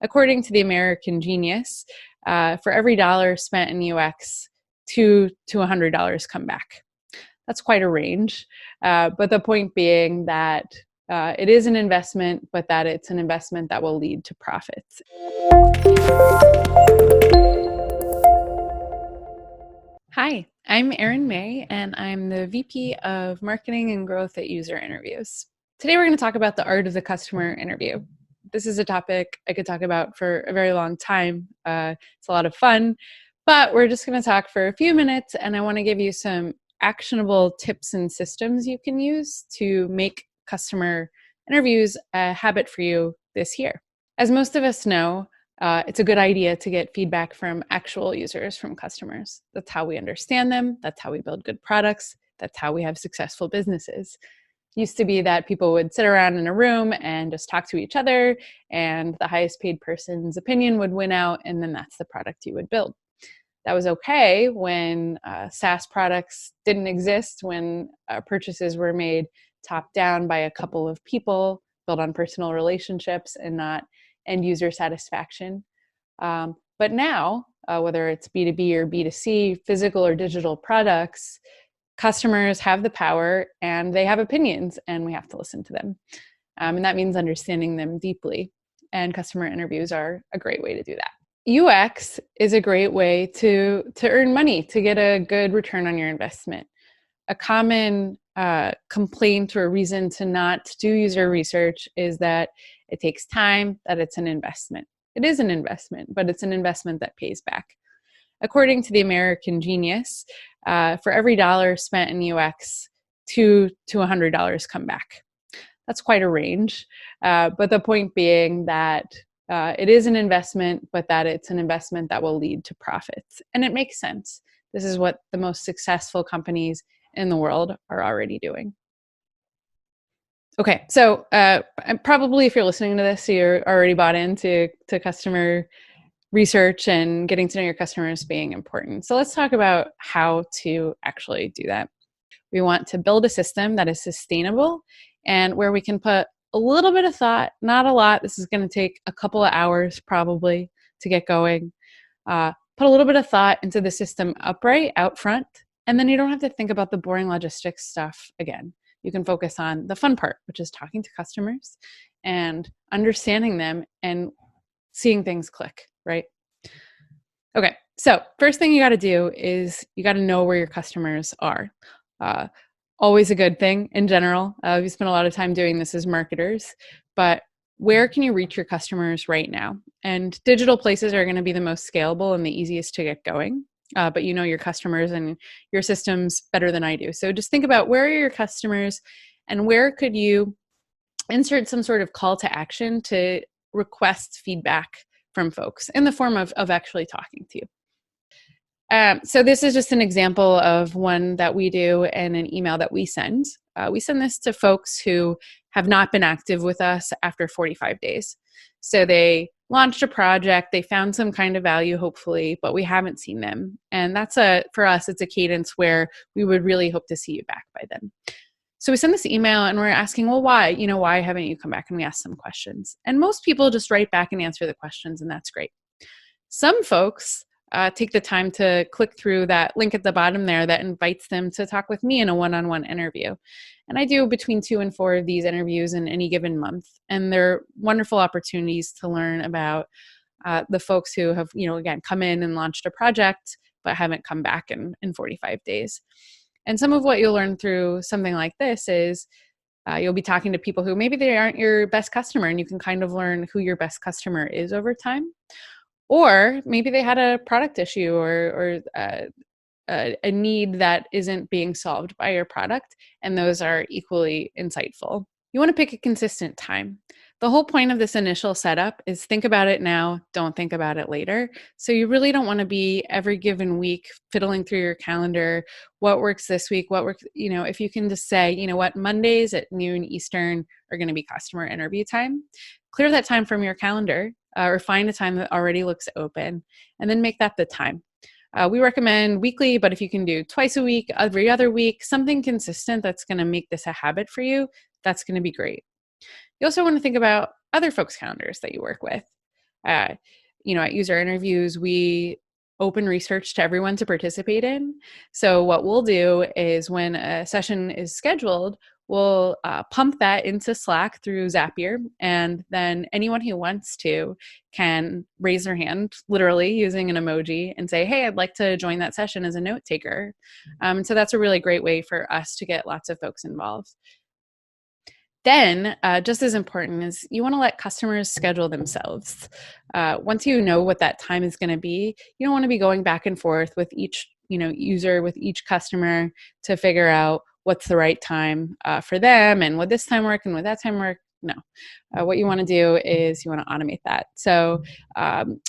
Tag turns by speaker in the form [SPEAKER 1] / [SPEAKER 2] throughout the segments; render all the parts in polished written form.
[SPEAKER 1] According to the American Genius, for every dollar spent in UX, $2 to $100 come back. That's quite a range, but the point being that it is an investment, but that it's an investment that will lead to profits. Hi, I'm Erin May, and I'm the VP of Marketing and Growth at User Interviews. Today we're going to talk about the art of the customer interview. This is a topic I could talk about for a very long time. It's a lot of fun, but we're just going to talk for a few minutes, and I want to give you some actionable tips and systems you can use to make customer interviews a habit for you this year. As most of us know, it's a good idea to get feedback from actual users, from customers. That's how we understand them. That's how we build good products. That's how we have successful businesses. It used to be that people would sit around in a room and just talk to each other, and the highest paid person's opinion would win out, and then that's the product you would build. That was okay when SaaS products didn't exist, when purchases were made top down by a couple of people, built on personal relationships and not end user satisfaction. But now, whether it's B2B or B2C, physical or digital products, customers have the power and they have opinions, and we have to listen to them. And that means understanding them deeply. And customer interviews are a great way to do that. UX is a great way to earn money, to get a good return on your investment. A common complaint or reason to not do user research is that it takes time, that it's an investment. It is an investment, but it's an investment that pays back. According to the American Genius, for every dollar spent in UX, $2 to $100 come back. That's quite a range, but the point being that it is an investment, but that it's an investment that will lead to profits. And it makes sense. This is what the most successful companies in the world are already doing. Okay, so probably if you're listening to this, you're already bought into customer research and getting to know your customers being important. So let's talk about how to actually do that. We want to build a system that is sustainable and where we can put a little bit of thought, not a lot. This is going to take a couple of hours probably to get going. Put a little bit of thought into the system upright out front, and then you don't have to think about the boring logistics stuff again. You can focus on the fun part, which is talking to customers and understanding them and seeing things click, right? Okay, so first thing you got to do is you got to know where your customers are. Always a good thing in general. We spend a lot of time doing this as marketers, but where can you reach your customers right now? And digital places are going to be the most scalable and the easiest to get going. But you know your customers and your systems better than I do. So just think about where are your customers and where could you insert some sort of call to action to request feedback from folks in the form of actually talking to you. So this is just an example of one that we do and an email that we send. We send this to folks who have not been active with us after 45 days. So they launched a project, they found some kind of value, hopefully, but we haven't seen them. And for us, it's a cadence where we would really hope to see you back by then. So we send this email and we're asking, well, why? Why haven't you come back? And we ask some questions. And most people just write back and answer the questions, and that's great. Some folks take the time to click through that link at the bottom there that invites them to talk with me in a one-on-one interview. And I do between 2 and 4 of these interviews in any given month. And they're wonderful opportunities to learn about the folks who have, again, come in and launched a project, but haven't come back in 45 days. And some of what you'll learn through something like this is you'll be talking to people who maybe they aren't your best customer, and you can kind of learn who your best customer is over time. Or maybe they had a product issue or a need that isn't being solved by your product, and those are equally insightful. You want to pick a consistent time. The whole point of this initial setup is think about it now, don't think about it later. So you really don't want to be every given week fiddling through your calendar, what works this week, what works, if you can just say, what, Mondays at noon Eastern are going to be customer interview time. Clear that time from your calendar or find a time that already looks open and then make that the time. We recommend weekly, but if you can do twice a week, every other week, something consistent that's going to make this a habit for you, that's going to be great. You also want to think about other folks' calendars that you work with. Uh, at user interviews, we open research to everyone to participate in. So what we'll do is when a session is scheduled, we'll pump that into Slack through Zapier, and then anyone who wants to can raise their hand, literally using an emoji, and say, hey, I'd like to join that session as a note taker. So that's a really great way for us to get lots of folks involved. Then, just as important is you want to let customers schedule themselves. Once you know what that time is going to be, you don't want to be going back and forth with each user, with each customer to figure out what's the right time for them, and would this time work and would that time work. No. What you want to do is you want to automate that. So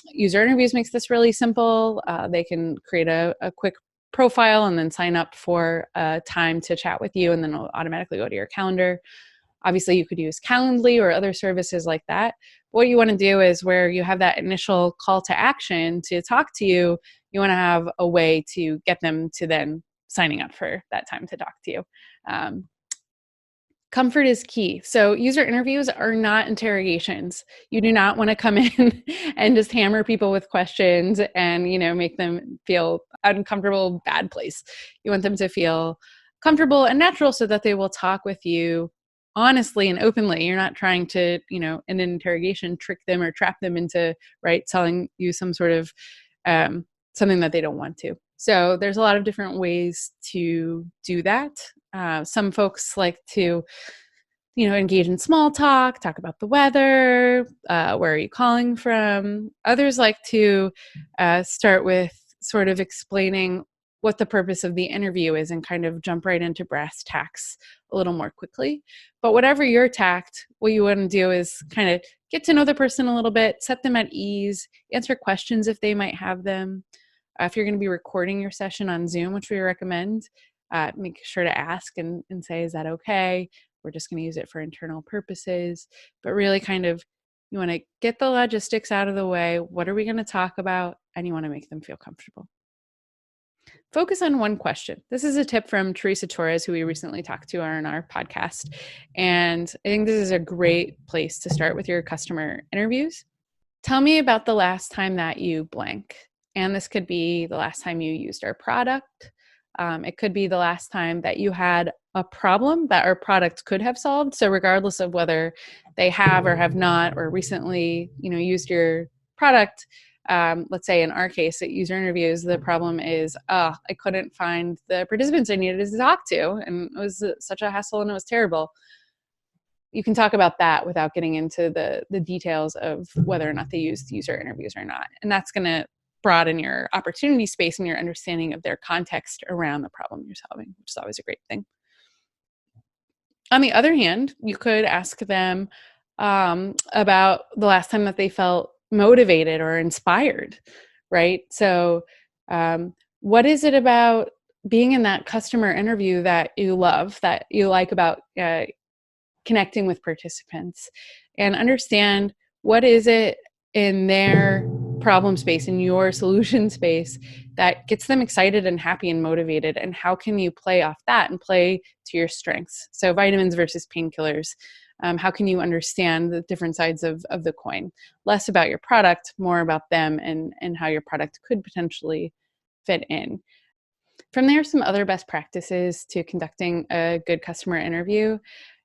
[SPEAKER 1] user interviews makes this really simple. They can create a quick profile and then sign up for a time to chat with you, and then it'll automatically go to your calendar. Obviously, you could use Calendly or other services like that. What you want to do is where you have that initial call to action to talk to you, you want to have a way to get them to then signing up for that time to talk to you. Comfort is key. So user interviews are not interrogations. You do not want to come in and just hammer people with questions and, make them feel uncomfortable, bad place. You want them to feel comfortable and natural so that they will talk with you honestly and openly. You're not trying to, in an interrogation, trick them or trap them into, telling you some sort of something that they don't want to. So there's a lot of different ways to do that. Some folks like to, engage in small talk about the weather, where are you calling from? Others like to start with sort of explaining what the purpose of the interview is and kind of jump right into brass tacks a little more quickly. But whatever your tact, what you want to do is kind of get to know the person a little bit, set them at ease, answer questions if they might have them. If you're going to be recording your session on Zoom, which we recommend, make sure to ask and say, is that okay? We're just going to use it for internal purposes. But really kind of, you want to get the logistics out of the way. What are we going to talk about? And you want to make them feel comfortable. Focus on one question. This is a tip from Teresa Torres, who we recently talked to on our podcast. And I think this is a great place to start with your customer interviews. Tell me about the last time that you blank. And this could be the last time you used our product. It could be the last time that you had a problem that our product could have solved. So regardless of whether they have or have not, or recently, used your product, let's say in our case at user interviews, the problem is, I couldn't find the participants I needed to talk to. And it was such a hassle and it was terrible. You can talk about that without getting into the details of whether or not they used user interviews or not. And that's going to broaden your opportunity space and your understanding of their context around the problem you're solving, which is always a great thing. On the other hand, you could ask them about the last time that they felt motivated or inspired, right? So what is it about being in that customer interview that you love, that you like about connecting with participants, and understand what is it in their problem space, in your solution space, that gets them excited and happy and motivated, and how can you play off that and play to your strengths? So vitamins versus painkillers. How can you understand the different sides of the coin? Less about your product, more about them and how your product could potentially fit in. From there, some other best practices to conducting a good customer interview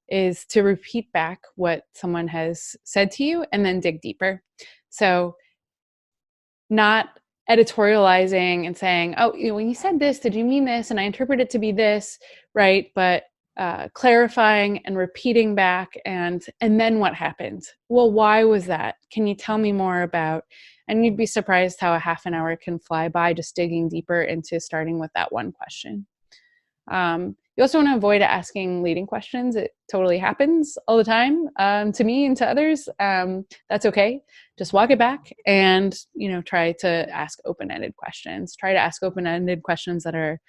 [SPEAKER 1] is to repeat back what someone has said to you and then dig deeper. So not editorializing and saying, oh, when you said this, did you mean this? And I interpret it to be this, right? But clarifying and repeating back and then what happened? Well, why was that? Can you tell me more about? And you'd be surprised how a half an hour can fly by just digging deeper into starting with that one question. You also want to avoid asking leading questions. It totally happens all the time to me and to others. That's okay. Just walk it back and, try to ask open-ended questions. Try to ask open-ended questions that are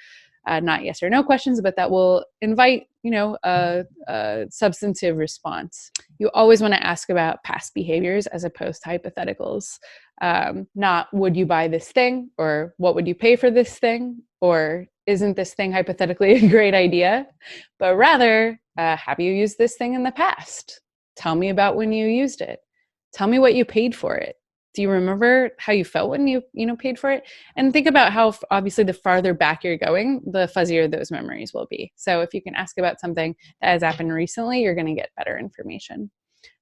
[SPEAKER 1] not yes or no questions, but that will invite, a substantive response. You always want to ask about past behaviors as opposed to hypotheticals. Not would you buy this thing, or what would you pay for this thing, or isn't this thing hypothetically a great idea, but rather, have you used this thing in the past? Tell me about when you used it. Tell me what you paid for it. Do you remember how you felt when you paid for it? And think about how obviously the farther back you're going, the fuzzier those memories will be. So if you can ask about something that has happened recently, you're going to get better information.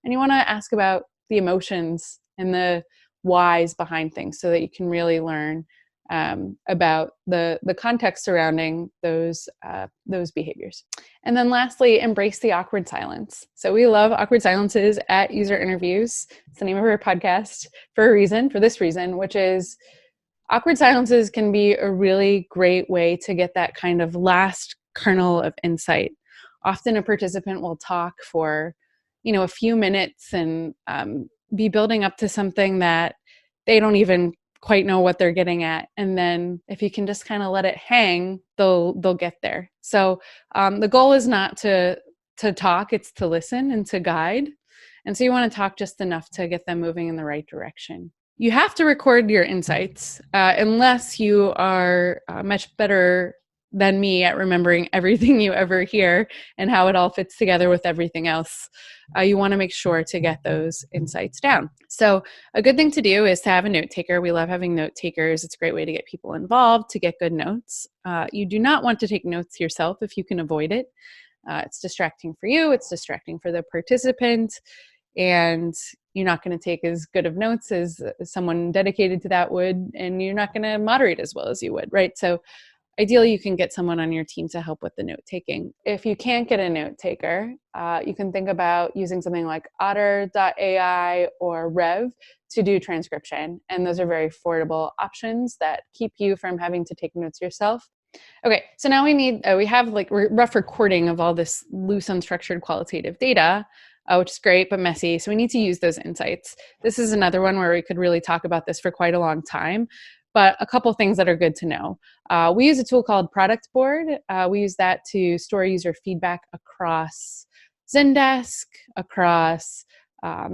[SPEAKER 1] And you want to ask about the emotions and the whys behind things so that you can really learn about the context surrounding those behaviors. And then lastly, embrace the awkward silence. So we love awkward silences at User Interviews. It's the name of our podcast for a reason, for this reason, which is awkward silences can be a really great way to get that kind of last kernel of insight. Often a participant will talk for, a few minutes and be building up to something that they don't even quite know what they're getting at. And then if you can just kind of let it hang, they'll get there. So the goal is not to talk, it's to listen and to guide. And so you want to talk just enough to get them moving in the right direction. You have to record your insights unless you are much better than me at remembering everything you ever hear and how it all fits together with everything else. You want to make sure to get those insights down. So a good thing to do is to have a note taker. We love having note takers. It's a great way to get people involved, to get good notes. You do not want to take notes yourself if you can avoid it. It's distracting for you. It's distracting for the participant. And you're not going to take as good of notes as someone dedicated to that would, and you're not going to moderate as well as you would, right? So ideally, you can get someone on your team to help with the note taking. If you can't get a note taker, you can think about using something like Otter.ai or Rev to do transcription. And those are very affordable options that keep you from having to take notes yourself. Okay, so now we have like rough recording of all this loose, unstructured qualitative data, which is great, but messy. So we need to use those insights. This is another one where we could really talk about this for quite a long time. But a couple things that are good to know. We use a tool called Product Board. We use that to store user feedback across Zendesk, across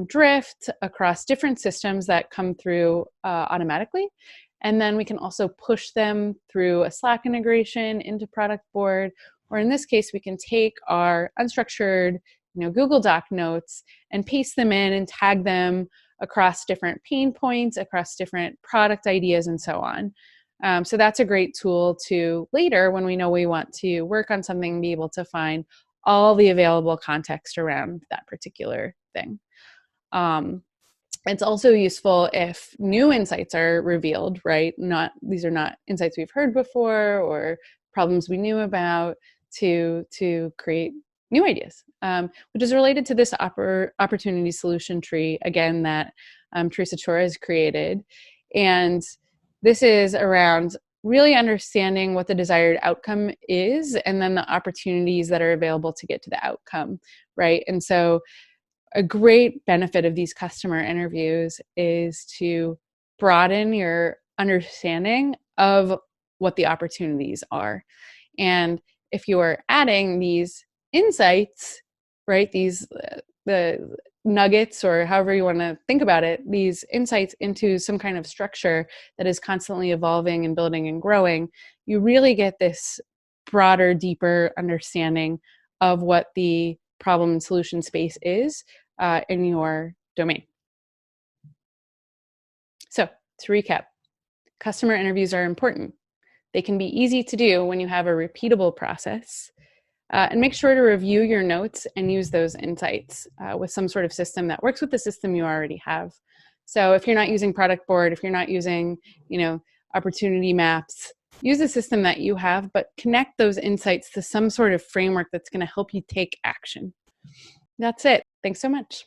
[SPEAKER 1] Drift, across different systems that come through automatically. And then we can also push them through a Slack integration into Product Board. Or in this case, we can take our unstructured Google Doc notes and paste them in and tag them across different pain points, across different product ideas, and so on. So that's a great tool to later, when we know we want to work on something, be able to find all the available context around that particular thing. It's also useful if new insights are revealed, right? These are not insights we've heard before or problems we knew about, to create new ideas, which is related to this opportunity solution tree, again, that Teresa Chora has created. And this is around really understanding what the desired outcome is, and then the opportunities that are available to get to the outcome, right? And so a great benefit of these customer interviews is to broaden your understanding of what the opportunities are. And if you're adding these insights, right, the nuggets, or however you want to think about it, these insights into some kind of structure that is constantly evolving and building and growing, you really get this broader, deeper understanding of what the problem and solution space is in your domain. So to recap, customer interviews are important. They can be easy to do when you have a repeatable process. And make sure to review your notes and use those insights with some sort of system that works with the system you already have. So if you're not using Product Board, if you're not using, opportunity maps, use a system that you have, but connect those insights to some sort of framework that's going to help you take action. That's it. Thanks so much.